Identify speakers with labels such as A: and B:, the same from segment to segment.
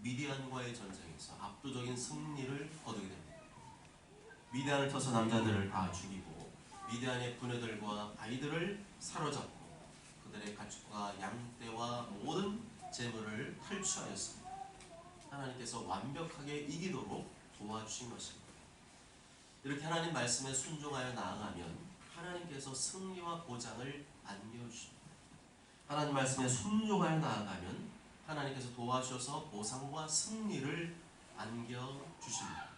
A: 미디안과의 전쟁에서 압도적인 승리를 거두게 됩니다. 미디안을 쳐서 남자들을 다 죽이고 미디안의 부녀들과 아이들을 사로잡고 그들의 가축과 양떼와 모든 재물을 탈취하였습니다. 하나님께서 완벽하게 이기도록 도와주신 것입니다. 이렇게 하나님 말씀에 순종하여 나아가면 하나님께서 승리와 보장을 안겨주십니다. 하나님 말씀에 순종하여 나아가면 하나님께서 도와주셔서 보상과 승리를 안겨주십니다.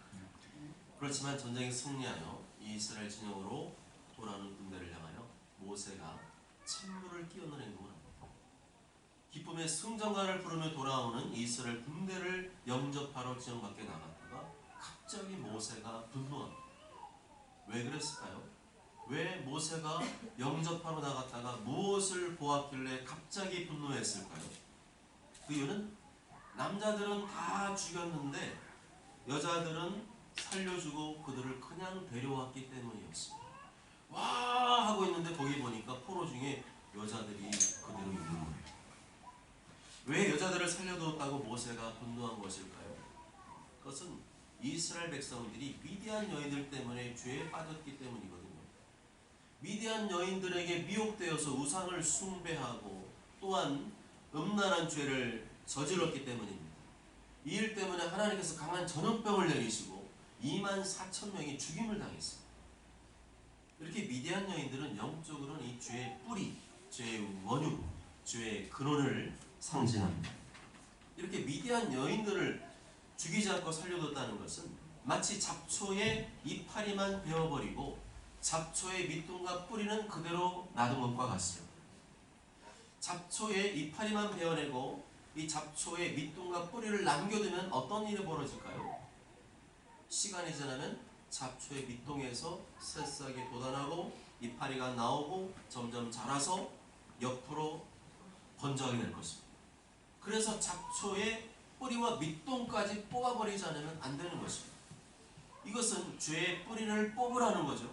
A: 그렇지만 전쟁에 승리하여 이스라엘 진영으로 돌아오는 군대를 향하여 모세가 찬물을 끼얹는 행동을 합니다. 기쁨의 승전가를 부르며 돌아오는 이스라엘 군대를 영접하러 진영 밖에 나갔다가 갑자기 모세가 분노합니다. 왜 그랬을까요? 왜 모세가 영접하러 나갔다가 무엇을 보았길래 갑자기 분노했을까요? 그 이유는 남자들은 다 죽였는데 여자들은 살려주고 그들을 그냥 데려왔기 때문이었습니다. 와 하고 있는데 거기 보니까 포로 중에 여자들이 그대로 있는 거예요. 왜 여자들을 살려두었다고 모세가 분노한 것일까요? 그것은 이스라엘 백성들이 미디안 여인들 때문에 죄에 빠졌기 때문이거든요. 미디안 여인들에게 미혹되어서 우상을 숭배하고 또한 음란한 죄를 저질렀기 때문입니다. 이 일 때문에 하나님께서 강한 전염병을 내리시고 24,000명이 죽임을 당했습니다. 이렇게 미디안 여인들은 영적으로는 이 죄의 뿌리, 죄의 원흉, 죄의 근원을 상징합니다. 이렇게 미디안 여인들을 죽이지 않고 살려뒀다는 것은 마치 잡초의 이파리만 베어버리고 잡초의 밑둥과 뿌리는 그대로 놔둔 것과 같습니다. 잡초의 이파리만 베어내고 이 잡초의 밑둥과 뿌리를 남겨두면 어떤 일이 벌어질까요? 시간이 지나면 잡초의 밑동에서 새싹이 돋아나고 이파리가 나오고 점점 자라서 옆으로 번져가게 될 것입니다. 그래서 잡초의 뿌리와 밑동까지 뽑아버리지 않으면 안 되는 것입니다. 이것은 죄의 뿌리를 뽑으라는 거죠.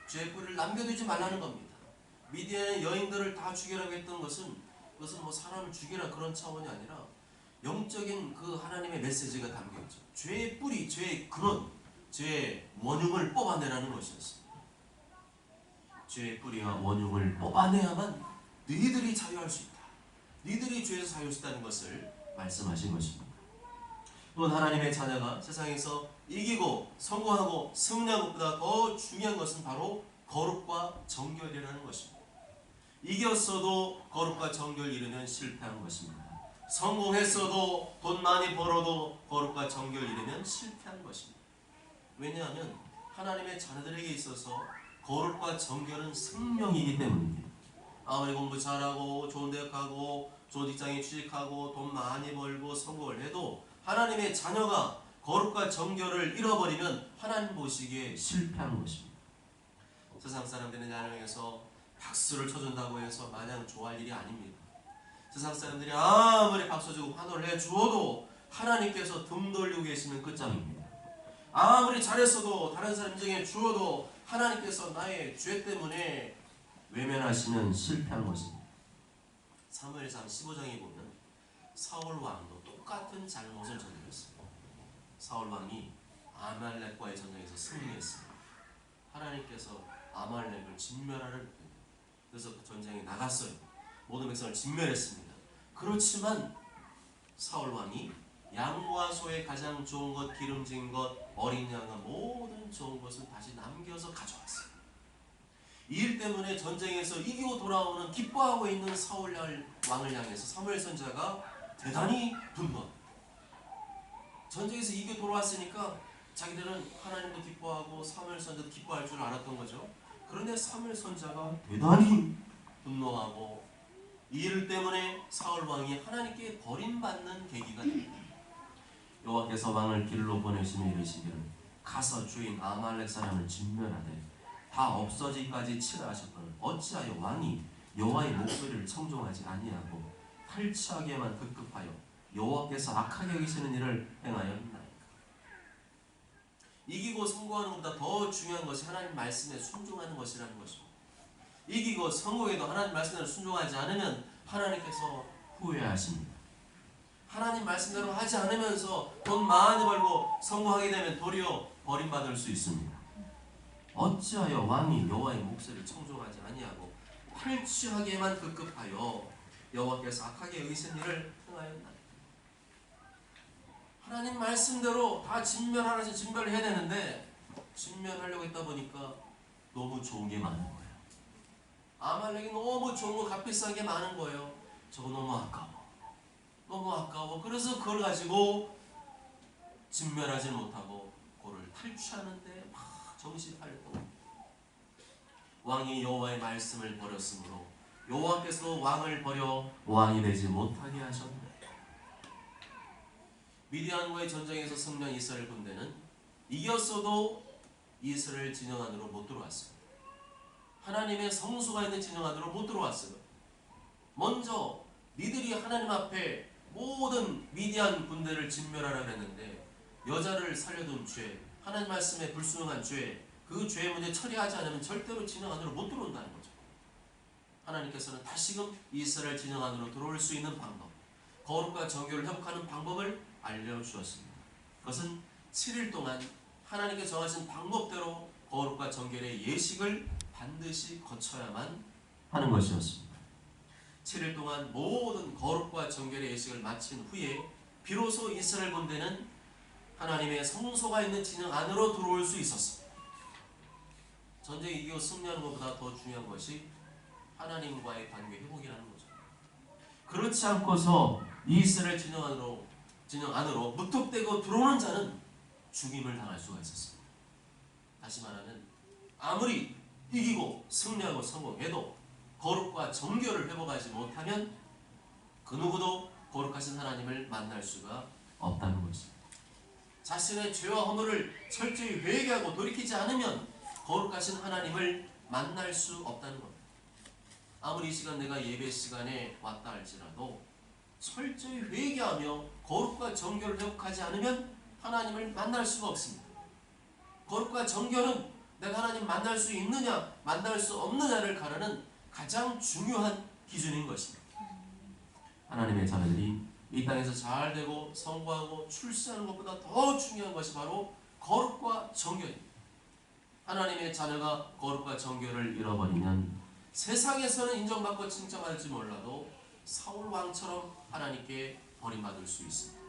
A: 죄의 뿌리를 남겨두지 말라는 겁니다. 미디안의 여인들을 다 죽이라고 했던 것은 그것은 뭐 사람을 죽이라 그런 차원이 아니라 영적인 그 하나님의 메시지가 담겨있죠. 죄의 뿌리, 죄의 근원, 죄의 원흉을 뽑아내라는 것이었습니다. 죄의 뿌리와 원흉을 뽑아내야만 너희들이 자유할 수 있다. 너희들이 죄에서 자유할 수 있다는 것을 말씀하신 것입니다. 또한 하나님의 자녀가 세상에서 이기고 성공하고 승리한 것보다 더 중요한 것은 바로 거룩과 정결이라는 것입니다. 이겼어도 거룩과 정결 이루면 실패한 것입니다. 성공했어도 돈 많이 벌어도 거룩과 정결 이루면 실패한 것입니다. 왜냐하면 하나님의 자녀들에게 있어서 거룩과 정결은 생명이기 때문입니다. 아무리 공부 잘하고 좋은 대학 가고 좋은 직장에 취직하고 돈 많이 벌고 성공을 해도 하나님의 자녀가 거룩과 정결을 잃어버리면 하나님 보시기에 실패한 것입니다. 세상 사람들의 나라에서 박수를 쳐준다고 해서 마냥 좋아할 일이 아닙니다. 세상 사람들이 아무리 박수주고 환호를 해주어도 하나님께서 등 돌리고 계시는 끝장입니다. 아무리 잘했어도 다른 사람 인정해 주어도 하나님께서 나의 죄 때문에 외면하시면 실패한 것입니다. 사무엘상 15장에 보면 사울 왕도 똑같은 잘못을 저질렀습니다. 사울 왕이 아말렉과의 전쟁에서 승리했습니다. 하나님께서 아말렉을 진멸하는 그래서 그 전쟁에 나갔어요. 모든 백성을 진멸했습니다. 그렇지만 사울 왕이 양과 소의 가장 좋은 것, 기름진 것, 어린 양과 모든 좋은 것을 다시 남겨서 가져왔어요. 이 일 때문에 전쟁에서 이기고 돌아오는 기뻐하고 있는 사울 왕을 향해서 사무엘 선지자가 대단히 분노합니다. 전쟁에서 이기고 돌아왔으니까 자기들은 하나님도 기뻐하고 사무엘 선지자도 기뻐할 줄 알았던 거죠. 그런데 사무엘 선지자가 대단히 분노하고 이 일 때문에 사울 왕이 하나님께 버림받는 계기가 됩니다. 여호와께서 왕을 길로 보내시며 이르시기를 가서 주인 아말렉 사람을 진멸하되 다 없어지기까지 치라 하셨거늘 어찌하여 왕이 여호와의 목소리를 청종하지 아니하고 탈취하기에만 급급하여 여호와께서 악하게 여기시는 일을 행하였나이까. 이기고 성공하는 것보다 더 중요한 것이 하나님 말씀에 순종하는 것이라는 것입니다. 이기고 성공해도 하나님 말씀에 순종하지 않으면 하나님께서 후회하십니다. 하나님 말씀대로 하지 않으면서 돈 많이 벌고 성공하게 되면 도리어 버림받을 수 있습니다. 어찌하여 왕이 여호와의 목소리를 청종하지 아니하고 탈취하기에만 급급하여 여호와께서 악하게 여기신 일을 행하였나. 하나님 말씀대로 다 진멸을 해야 되는데 진멸하려고 했다 보니까 너무 좋은 게 많은 거예요. 아말렉이 너무 좋은 거 값비싸게 많은 거예요. 저거 너무 아까워. 그래서 그걸 가지고 진멸하지 못하고 그를 탈취하는데 막 정신이 팔렸던 거예요. 왕이 여호와의 말씀을 버렸으므로 여호와께서 왕을 버려 왕이 되지 못하게 하셨네. 미디안과의 전쟁에서 승리한 이스라엘 군대는 이겼어도 이스라엘 진영 안으로 못 들어왔어요. 하나님의 성소가 있는 진영 안으로 못 들어왔어요. 먼저 니들이 하나님 앞에 모든 미디안 군대를 진멸하라고 했는데 여자를 살려둔 죄, 하나님 말씀에 불순종한 죄, 그 죄 문제 처리하지 않으면 절대로 진영 안으로 못 들어온다는 거죠. 하나님께서는 다시금 이스라엘 진영 안으로 들어올 수 있는 방법, 거룩과 정결을 회복하는 방법을 알려주었습니다. 그것은 7일 동안 하나님께 정하신 방법대로 거룩과 정결의 예식을 반드시 거쳐야만 하는 것이었습니다. 7일 동안 모든 거룩과 정결의 예식을 마친 후에 비로소 이스라엘 군대는 하나님의 성소가 있는 진영 안으로 들어올 수 있었습니다. 전쟁에 이기고 승리하는 것보다 더 중요한 것이 하나님과의 관계 회복이라는 거죠. 그렇지 않고서 이스라엘 진영 안으로 무턱대고 들어오는 자는 죽임을 당할 수가 있었습니다. 다시 말하면 아무리 이기고 승리하고 성공해도 거룩과 정결을 회복하지 못하면 그 누구도 거룩하신 하나님을 만날 수가 없다는 것입니다. 자신의 죄와 허물을 철저히 회개하고 돌이키지 않으면 거룩하신 하나님을 만날 수 없다는 겁니다. 아무리 이 시간 내가 예배 시간에 왔다 할지라도 철저히 회개하며 거룩과 정결을 회복하지 않으면 하나님을 만날 수가 없습니다. 거룩과 정결은 내가 하나님 만날 수 있느냐 만날 수 없느냐를 가르는 가장 중요한 기준인 것입니다. 하나님의 자녀들이 이 땅에서 잘되고 성공하고 출세하는 것보다 더 중요한 것이 바로 거룩과 정결입니다. 하나님의 자녀가 거룩과 정결을 잃어버리면 세상에서는 인정받고 칭찬받을지 몰라도 사울 왕처럼 하나님께 버림받을 수 있습니다.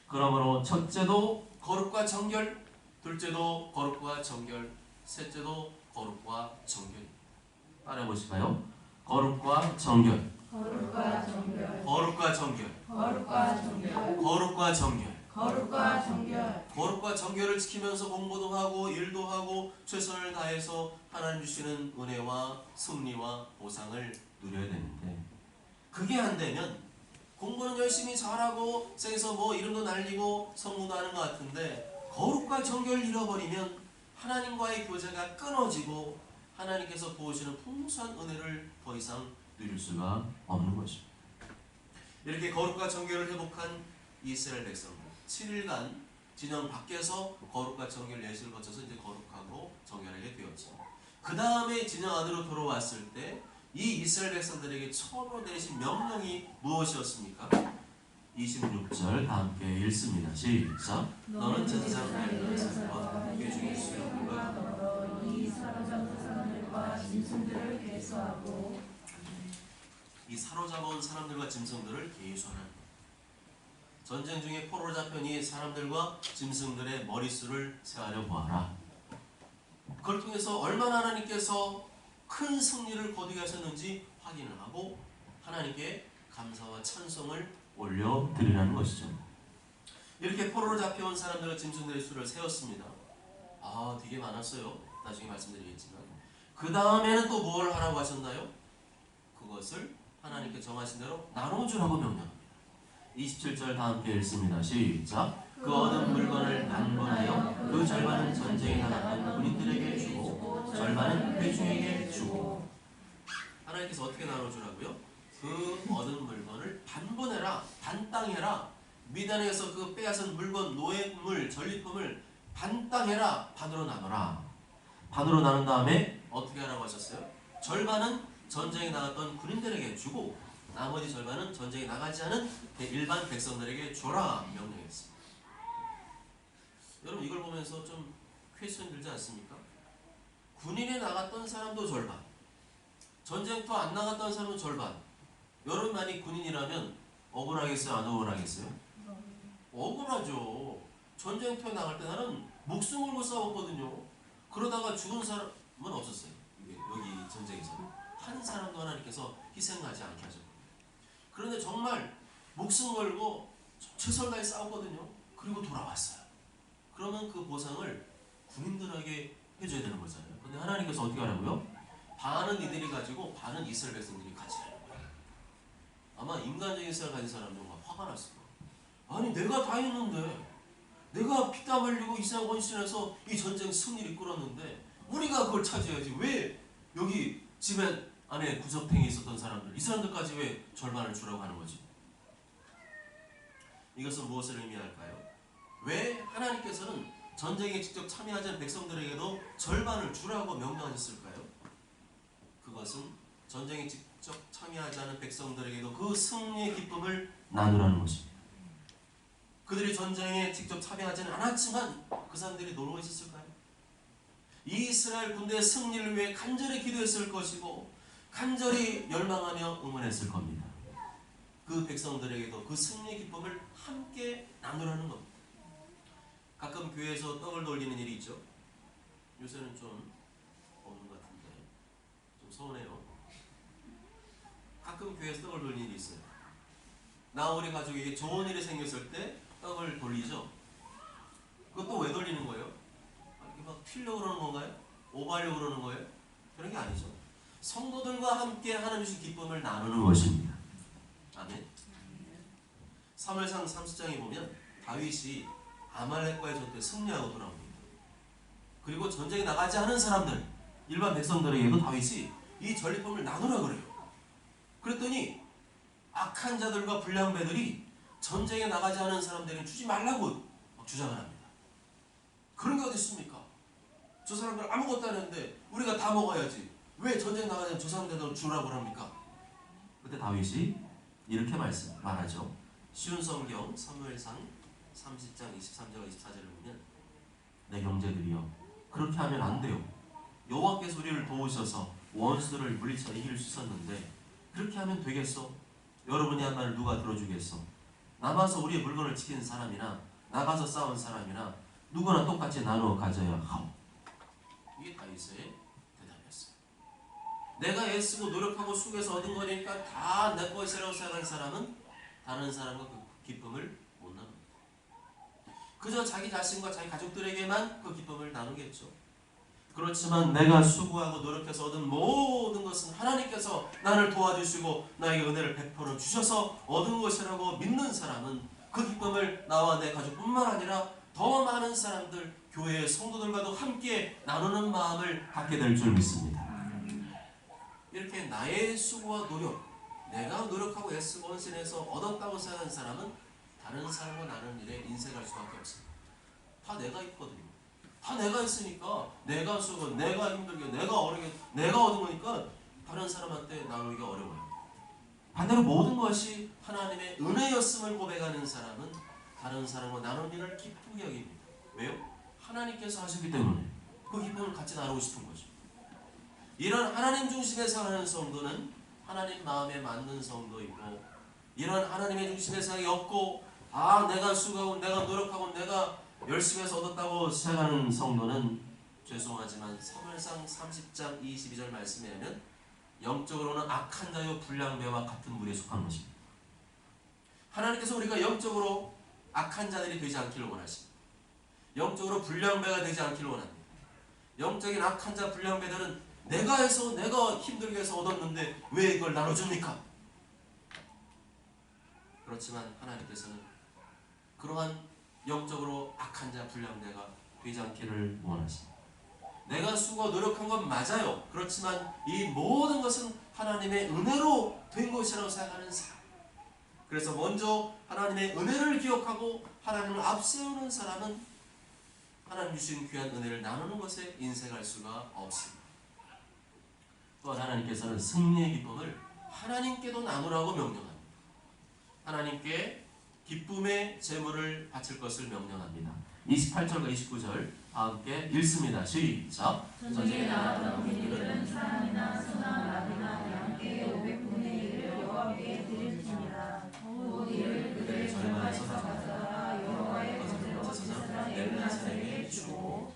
A: 그러므로 첫째도 거룩과 정결, 둘째도 거룩과 정결, 셋째도 거룩과 정결입니다. 따라해 보실까요? 거룩과 정결,
B: 거룩과 정결,
A: 거룩과 정결,
B: 거룩과 정결,
A: 거룩과 정결,
B: 거룩과 정결.
A: 거룩과 정결을 지키면서 공부도 하고 일도 하고 최선을 다해서 하나님 주시는 은혜와 승리와 보상을 누려야 되는데 그게 안 되면 공부는 열심히 잘하고 세상에서 뭐 이름도 날리고 성공도 하는 것 같은데 거룩과 정결을 잃어버리면 하나님과의 교제가 끊어지고 하나님께서 부으시는 풍성한 은혜를 더 이상 누릴 수가 없는 것입니다. 이렇게 거룩과 정결을 회복한 이스라엘 백성들 7일간 진영 밖에서 거룩과 정결 예식을 거쳐서 이제 거룩하고 정결하게 되었죠. 그 다음에 진영 안으로 들어왔을 때 이 이스라엘 백성들에게 처음으로 내리신 명령이 무엇이었습니까? 26절 다 함께 읽습니다. 시작. 너는 제사장의 여자들과 그 중에 수령과
B: 이 사로잡은 사람들과 짐승들을 계수하고
A: 이 사로잡아온 사람들과 짐승들을 계수하는 전쟁 중에 포로로 잡힌 이 사람들과 짐승들의 머릿수를 세하려 보아라. 그걸 통해서 얼마나 하나님께서 큰 승리를 거두게 하셨는지 확인을 하고 하나님께 감사와 찬송을 올려드리라는 것이죠. 이렇게 포로로 잡혀온 사람들과 짐승들의 수를 세웠습니다. 되게 많았어요. 나중에 말씀드리겠지만 그 다음에는 또 뭘 하라고 하셨나요? 그것을 하나님께 정하신 대로 나눠주라고 명령합니다. 27절 다 함께 읽습니다. 시작. 그 얻은 물건을 반번하여 그 절반은 전쟁에 나갔던 군인들에게 주고 절반은 회중에게 주고. 하나님께서 어떻게 나눠주라고요? 그 얻은 물건을 반분해라, 반땅해라. 미단에서 그 빼앗은 물건, 노예물, 전리품을 반땅해라, 반으로 나눠라. 반으로 나눈 다음에 어떻게 하라고 하셨어요? 절반은 전쟁에 나갔던 군인들에게 주고 나머지 절반은 전쟁에 나가지 않은 일반 백성들에게 줘라 명령했습니다. 여러분 이걸 보면서 좀 퀘스천 들지 않습니까? 군인에 나갔던 사람도 절반, 전쟁터 안 나갔던 사람은 절반. 여러분만이 군인이라면 억울하겠어요? 안 억울하겠어요? 억울하죠. 전쟁터에 나갈 때 나는 목숨 걸고 싸웠거든요. 그러다가 죽은 사람은 없었어요. 여기 전쟁에서는 한 사람도 하나님께서 희생하지 않게 하셨거든요. 그런데 정말 목숨 걸고 최선을 다해 싸웠거든요. 그리고 돌아왔어요. 그러면 그 보상을 군인들에게 해줘야 되는 거잖아요. 근데 하나님께서 어떻게 하냐고요? 반은 이들이 가지고 반은 이스라엘 백성들이 가지라는 거예요. 아마 인간적인 생각을 가진 사람은 막 화가 났을 거예요. 아니 내가 다 했는데, 내가 피땀 흘리고 이스라엘 원신에서 이 전쟁 승리를 이끌었는데 우리가 그걸 차지해야지. 왜 여기 집에 안에 구석탱이 있었던 사람들, 이 사람들까지 왜 절반을 주라고 하는 거지? 이것은 무엇을 의미할까요? 왜 하나님께서는 전쟁에 직접 참여하지 않은 백성들에게도 절반을 주라고 명령하셨을까요? 그것은 전쟁에 직접 참여하지 않은 백성들에게도 그 승리의 기쁨을 나누라는 것입니다. 그들이 전쟁에 직접 참여하지는 않았지만 그 사람들이 놀고 있었을까요? 이스라엘 군대의 승리를 위해 간절히 기도했을 것이고 간절히 열망하며 응원했을 겁니다. 그 백성들에게도 그 승리의 기쁨을 함께 나누라는 겁니다. 가끔 교회에서 떡을 돌리는 일이 있죠. 요새는 좀 없는 것 같은데 좀 서운해요. 가끔 교회에서 떡을 돌리는 일이 있어요. 나 우리 가족에게 좋은 일이 생겼을 때 떡을 돌리죠. 그것도 왜 돌리는 거예요? 이렇게 막 튀려고 그러는 건가요? 오버하려고 그러는 거예요? 그런 게 아니죠. 성도들과 함께 하나님 주신 기쁨을 나누는 것입니다. 아멘. 사무엘상 30장에 보면 다윗이 아말렉과의 전투에 승리하고 돌아옵니다. 그리고 전쟁에 나가지 않은 사람들, 일반 백성들에게도 다윗이 이 전리품을 나누라 그래요. 그랬더니 악한 자들과 불량배들이 전쟁에 나가지 않은 사람들에게 주지 말라고 막 주장을 합니다. 그런 게 어디 있습니까? 저 사람들 아무것도 안 했는데 우리가 다 먹어야지. 왜 전쟁 나가지 않은 저 사람들도 주라고 합니까? 그때 다윗이 이렇게 말하죠. 쉬운 성경 사무엘상 30장 23절과 24절을 보면 내 형제들이여 그렇게 하면 안 돼요. 여호와께서 우리를 도우셔서 원수들을 물리쳐 이길 수 있었는데 그렇게 하면 되겠어? 여러분이 한 말을 누가 들어주겠어? 남아서 우리의 물건을 지키는 사람이나 나가서 싸운 사람이나 누구나 똑같이 나누어 가져야 하오. 이게 다윗의 대답이었어요. 내가 애쓰고 노력하고 수고해서 얻은 거니까 다 내 것이라고 생각하는 사람은 다른 사람과 그 기쁨을 못 나눕니다. 그저 자기 자신과 자기 가족들에게만 그 기쁨을 나누겠죠. 그렇지만 내가 수고하고 노력해서 얻은 모든 것은 하나님께서 나를 도와주시고 나에게 은혜를 베풀어 주셔서 얻은 것이라고 믿는 사람은 그 기쁨을 나와 내 가족뿐만 아니라 더 많은 사람들, 교회의 성도들과도 함께 나누는 마음을 갖게 될 줄 믿습니다. 이렇게 나의 수고와 노력, 내가 노력하고 애쓰고 헌신해서 얻었다고 생각하는 사람은 다른 사람과 나누는 일에 인색할 수밖에 없습니다. 다 내가 있거든요. 다 내가 있으니까 내가 수고, 내가 힘들게, 내가 어렵게, 내가 얻은 거니까 다른 사람한테 나누기가 어려워요. 반대로 모든 것이 하나님의 은혜였음을 고백하는 사람은 다른 사람과 나누는 일을 기쁘게 여깁니다. 왜요? 하나님께서 하셨기 때문에 그 기쁨을 같이 나누고 싶은 거죠. 이런 하나님 중심의 생활하는 성도는 하나님 마음에 맞는 성도이고, 이런 하나님의 중심의 생각이 없고 내가 수고하고 내가 노력하고 내가 열심히 해서 얻었다고 생각하는 성도는 죄송하지만 사무엘상 30장 22절 말씀에 하면 영적으로는 악한 자요 불량배와 같은 무리에 속한 것입니다. 하나님께서 우리가 영적으로 악한 자들이 되지 않기를 원하십니다. 영적으로 불량배가 되지 않기를 원합니다. 영적인 악한 자 불량배들은 내가 해서 내가 힘들게 해서 얻었는데 왜 이걸 나눠줍니까? 그렇지만 하나님께서는 그러한 영적으로 악한 자 불량배가 되지 않기를 원하십니다. 내가 수고 노력한 건 맞아요. 그렇지만 이 모든 것은 하나님의 은혜로 된 것이라고 생각하는 사람. 그래서 먼저 하나님의 은혜를 기억하고 하나님을 앞세우는 사람은 하나님 주신 귀한 은혜를 나누는 것에 인색할 수가 없습니다. 또한 하나님께서는 승리의 기쁨을 하나님께도 나누라고 명령합니다. 하나님께 기쁨의 제물을 바칠 것을 명령합니다. 28절과 29절 함께 읽습니다. 시작.
B: 전쟁에 나갔던 군인들은 사람이나 소나 나비나 양떼의 500분의 1을 여호와께 드릴지니라. 곧 이를 그들의 절반에서 가져다가 여호와의 번제로 제사장 엘르야살에게 주고.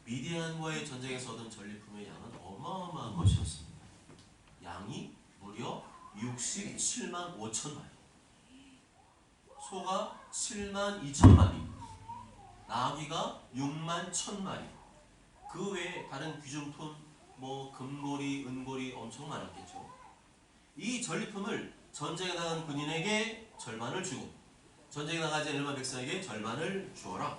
A: 미디안과의 전쟁에서 얻은 전리품의 양은 어마어마한 것이었습니다. 양이 무려 67만 5천 마리, 소가 7만 2천 마리, 나귀가 6만 1천 마리, 그 외에 다른 귀중품 뭐 금고리, 은고리 엄청 많았겠죠. 이 전리품을 전쟁에 나간 군인에게 절반을 주고 전쟁에 나가지 않은 일반 백성에게 절반을 주어라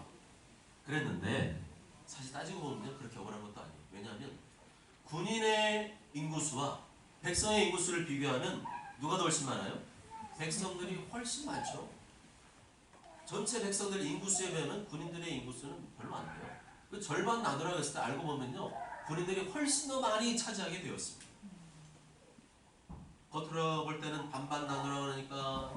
A: 그랬는데, 사실 따지고 보면 그렇게 억울한 것도 아니에요. 왜냐하면 군인의 인구수와 백성의 인구수를 비교하면 누가 더 훨씬 많아요? 백성들이 훨씬 많죠. 전체 백성들 인구수에 비하면 군인들의 인구수는 별로 안 돼요. 그 절반 나누라고 했을 때 알고 보면요, 군인들이 훨씬 더 많이 차지하게 되었습니다. 겉으로 볼 때는 반반 나누라고 하니까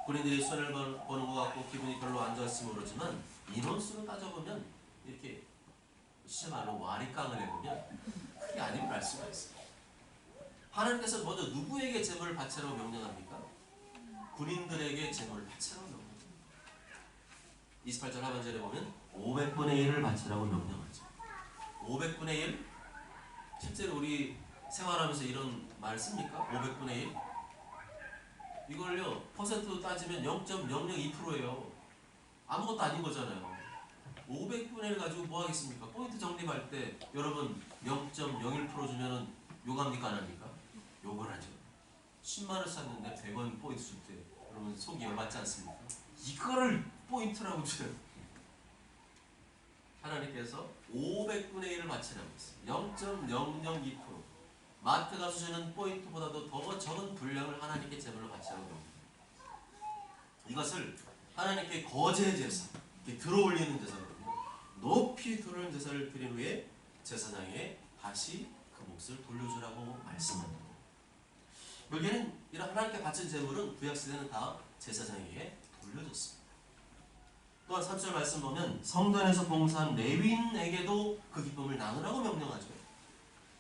A: 군인들이 손해를 보는 것 같고 기분이 별로 안 좋았을지 모르지만, 인원수로 따져보면 이렇게 실말로 와리깡을 해보면 그게 아님을 알 수가 있어요. 하나님께서 먼저 누구에게 제물을 바치라고 명령합니까? 군인들에게 제물을 바치라고 명령합니다. 28절 하반절에 보면 500분의 1을 바치라고 명령하죠. 500분의 1? 실제로 우리 생활하면서 이런 말 씁니까? 500분의 1? 이걸요 퍼센트로 따지면 0.002%예요. 아무것도 아닌 거잖아요. 500분의 1 가지고 뭐 하겠습니까? 포인트 적립할 때 여러분 0.01% 주면은 욕합니까 안 합니까? 욕을 하죠. 10만원 샀는데 100원 포인트 줄 때 여러분 속이 열받지 않습니까? 이거를 포인트라고 줘요. 하나님께서 500분의 1을 바치라고 했어요. 0.002%. 마트 가서 주는 포인트보다도 더 적은 분량을 하나님께 제물로 바치라고 합니다. 이것을 하나님께 거제 제사, 들어올리는 제사거든요. 높이 들어올리는 제사를 드린 후에 제사장에게 다시 그 몫을 돌려주라고 말씀합니다. 여기는 이런 하나님께 바친 제물은 구약시대는 다 제사장에게 돌려줬습니다. 또한 3절 말씀 보면 성전에서 봉사한 레위인에게도 그 기쁨을 나누라고 명령하죠.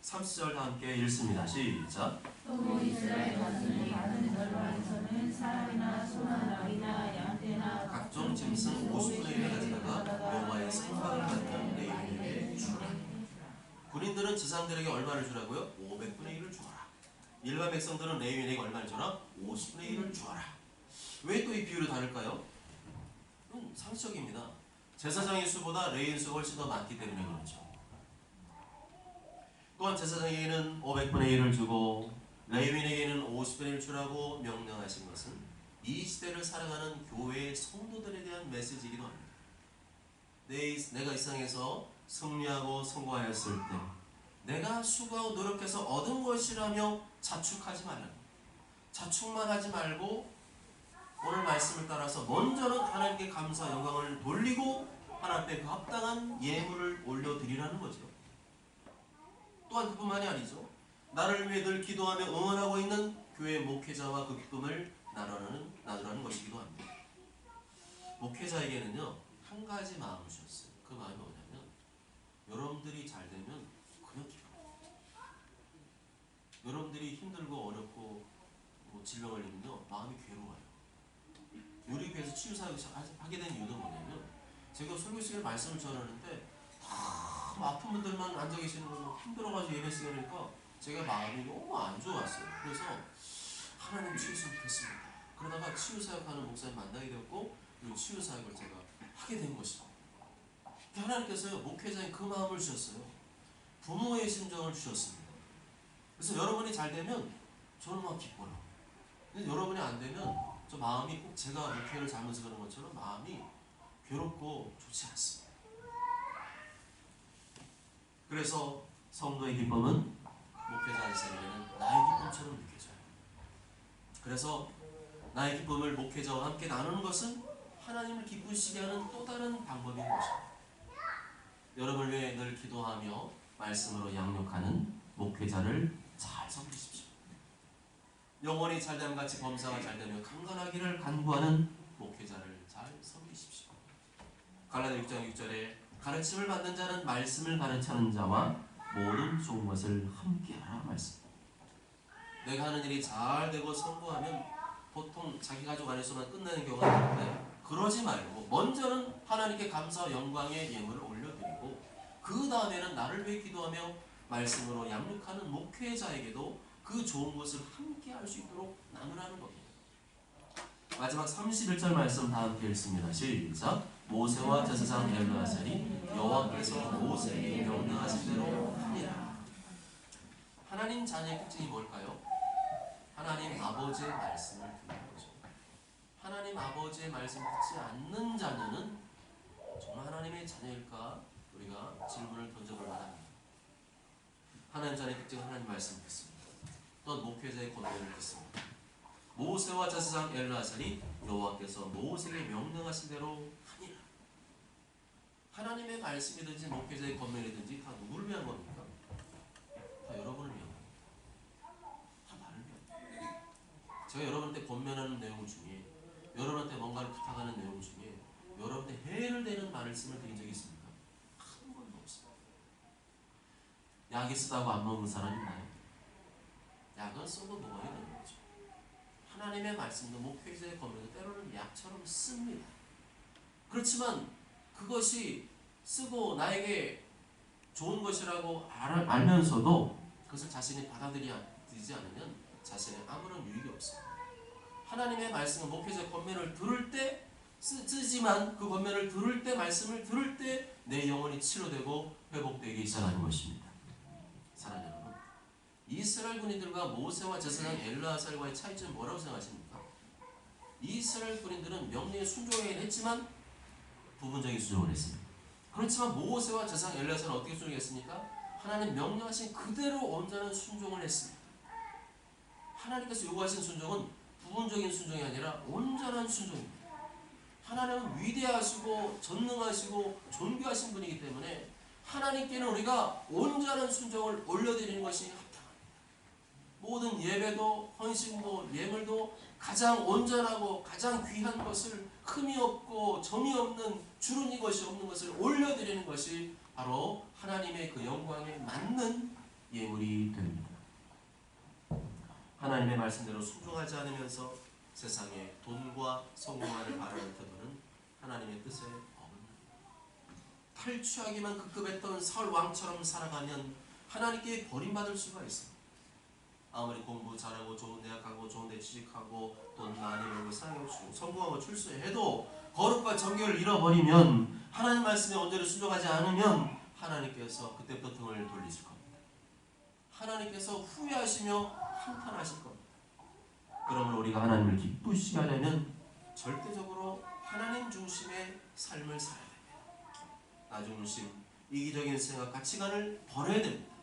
A: 30절 다 함께 읽습니다. 시작.
B: 또 이스라엘 자손이 받은 절반에서는 사람이나 소나 나귀나 양떼나
A: 각종 짐승 50분의 1을 가져다가 여호와의 성막을 받는 레위인에게 주라. 군인들은 지상들에게 얼마를 주라고요? 500분의 1을 주어라. 일반 백성들은 레위인에게 얼마를 줘라? 50분의 1을 주어라. 왜 또 이 비율이 다를까요? 상식적입니다. 제사장의 수보다 레위인 수가 훨씬 더 많기 때문에 그렇죠. 또한 제사장에게는 500분의 1을 주고 레위인에게는 50분의 1을 주라고 명령하신 것은 이 시대를 살아가는 교회의 성도들에 대한 메시지이기도 합니다. 내가 이 세상에서 승리하고 성공하였을 때 내가 수고하고 노력해서 얻은 것이라며 자축하지 말라. 자축만 하지 말고 오늘 말씀을 따라서 먼저는 하나님께 감사 영광을 돌리고 하나님 앞에 그 합당한 예물을 올려드리라는 거죠. 또한 그뿐만이 아니죠. 나를 위해 늘 기도하며 응원하고 있는 교회 목회자와 그 기쁨을 나누라는 것이기도 합니다. 목회자에게는요 한 가지 마음을 주셨어요. 그 마음이 뭐냐면 여러분들이 잘 되면 그냥 기뻐요. 여러분들이 힘들고 어렵고 질병 걸리면요 마음이 괴로워요. 우리 교회에서 치유사역을 하게 된 이유는 뭐냐면 제가 설교 시간에 말씀을 전하는데 다 아픈 분들만 앉아 계시는 거 힘들어가지고 예배 시간이니까 제가 마음이 너무 안 좋았어요. 그래서 하나님 치유사역 했습니다. 그러다가 치유사역하는 목사님 만나게 되었고 이 치유사역을 제가 하게 된 것이고, 하나님께서요 목회자인 그 마음을 주셨어요. 부모의 심정을 주셨습니다. 그래서 여러분이 잘 되면 저는 막 기뻐요. 근데 여러분이 안 되면 저 마음이 꼭 제가 목회를 잘못해서 그런 것처럼 마음이 괴롭고 좋지 않습니다. 그래서 성도의 기쁨은 목회자 아저씨에게는 나의 기쁨처럼 느껴져요. 그래서 나의 기쁨을 목회자와 함께 나누는 것은 하나님을 기쁘시게 하는 또 다른 방법인 것입니다. 여러분을 위해 늘 기도하며 말씀으로 양육하는 목회자를 잘 섬기십시오. 영혼이 잘됨 같이 범사가 잘되며 강건하기를 간구하는 목회자를 잘 섬기십시오. 갈라디아 6장 6절에 가르침을 받는 자는 말씀을 가르치는 자와 모든 좋은 것을 함께하라 말씀. 내가 하는 일이 잘 되고 성공하면 보통 자기 가족 안에서만 끝나는 경우가 있는데 그러지 말고 먼저는 하나님께 감사와 영광의 예물을 올려드리고 그 다음에는 나를 위해 기도하며 말씀으로 양육하는 목회자에게도 그 좋은 것을 함께 할 수 있도록 나누라는 겁니다. 마지막 31절 말씀 다 함께 읽습니다. 시작. 모세와 제사장 엘르아살이 여호와께서 모세에게 명령하신 대로 하니라. 하나님 자녀의 특징이 뭘까요? 하나님 아버지의 말씀을 듣는 거죠. 하나님 아버지의 말씀을 듣지 않는 자녀는 정말 하나님의 자녀일까? 우리가 질문을 던져볼 만합니다. 하나님 자녀의 특징은 하나님 말씀을 듣습니다. 또한 목회자의 권면을 듣습니다. 모세와 제사장 엘르아살이 여호와께서 모세에게 명령하신 대로 하니라. 하나님의 말씀이든지 목회자의 권면이든지 다 누구를 위한 겁니까? 다 여러분을 위한 겁니다. 다 나를 위한 겁니다. 제가 여러분한테 권면하는 내용 중에 여러분한테 뭔가를 부탁하는 내용 중에 여러분한테 해를 되는 말씀을 드린 적이 있습니까? 한 번도 없습니다. 약이 쓰다고 안 먹는 사람 있나요? 약은 써도 먹어야 되는 거죠. 하나님의 말씀도 목회자의 권면도 때로는 약처럼 씁니다. 그렇지만 그것이 쓰고 좋은 것이라고 알면서도 그것을 자신이 받아들이지 않으면 자신의 아무런 유익이 없습니다. 하나님의 말씀은 목회자의 권면을 들을 때 쓰지만 그 권면을 들을 때 말씀을 들을 때 내 영혼이 치료되고 회복되기 시작하는 것입니다. 사랑하는 여러분, 이스라엘 군인들과 모세와 제사장 엘르아살과의 차이점은 뭐라고 생각하십니까? 이스라엘 군인들은 명령에 순종하긴 했지만 부분적인 순종을 했습니다. 그렇지만 모세와 제사장 엘르아살은 어떻게 순종했습니까? 하나님 명령하신 그대로 온전한 순종을 했습니다. 하나님께서 요구하신 순종은 부분적인 순종이 아니라 온전한 순종입니다. 하나님은 위대하시고 전능하시고 존귀하신 분이기 때문에 하나님께는 우리가 온전한 순종을 올려드리는 것이 합당합니다. 모든 예배도 헌신도 예물도 가장 온전하고 가장 귀한 것을 흠이 없고 점이 없는 주름이 것이 없는 것을 올려드리는 것이 바로 하나님의 그 영광에 맞는 예물이 됩니다. 하나님의 말씀대로 순종하지 않으면서 세상에 돈과 성공만을 바라는 태도는 하나님의 뜻에 어긋납니다. 탈취하기만 급급했던 사울 왕처럼 살아가면 하나님께 버림받을 수가 있습니다. 아무리 공부 잘하고 좋은 대학 가고 좋은 데 취직하고 돈 많이 벌고 성공하고 출세해도 거룩과 정결을 잃어버리면 하나님 말씀에 온전히 순종하지 않으면 하나님께서 그때부터 등을 돌리실 겁니다. 하나님께서 후회하시며 한탄하실 겁니다. 그러므로 우리가 하나님을 기쁘시게 하려면 절대적으로 하나님 중심의 삶을 살아야 됩니다. 나 중심, 이기적인 생각, 가치관을 버려야 됩니다.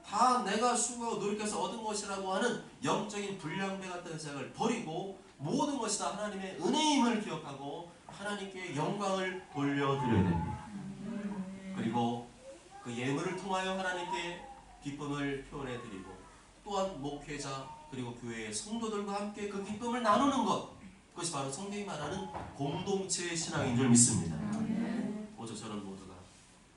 A: 다 내가 수고하고 노력해서 얻은 것이라고 하는 영적인 불량배 같은 생각을 버리고 모든 것이 다 하나님의 은혜임을 기억하고 하나님께 영광을 돌려드려야 됩니다. 그리고 그 예물을 통하여 하나님께 기쁨을 표현해드리고 또한 목회자 그리고 교회의 성도들과 함께 그 기쁨을 나누는 것, 그것이 바로 성경이 말하는 공동체의 신앙인 줄 믿습니다. 오직 저는 모두가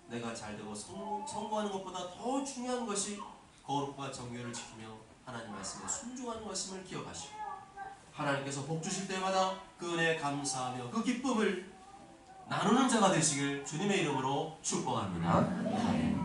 A: 내가 잘되고 성공하는 것보다 더 중요한 것이 거룩과 정결을 지키며 하나님 말씀에 순종하는 것임을 기억하시고 하나님께서 복 주실 때마다 그 은혜에 감사하며 그 기쁨을 나누는 자가 되시길 주님의 이름으로 축복합니다. 아멘.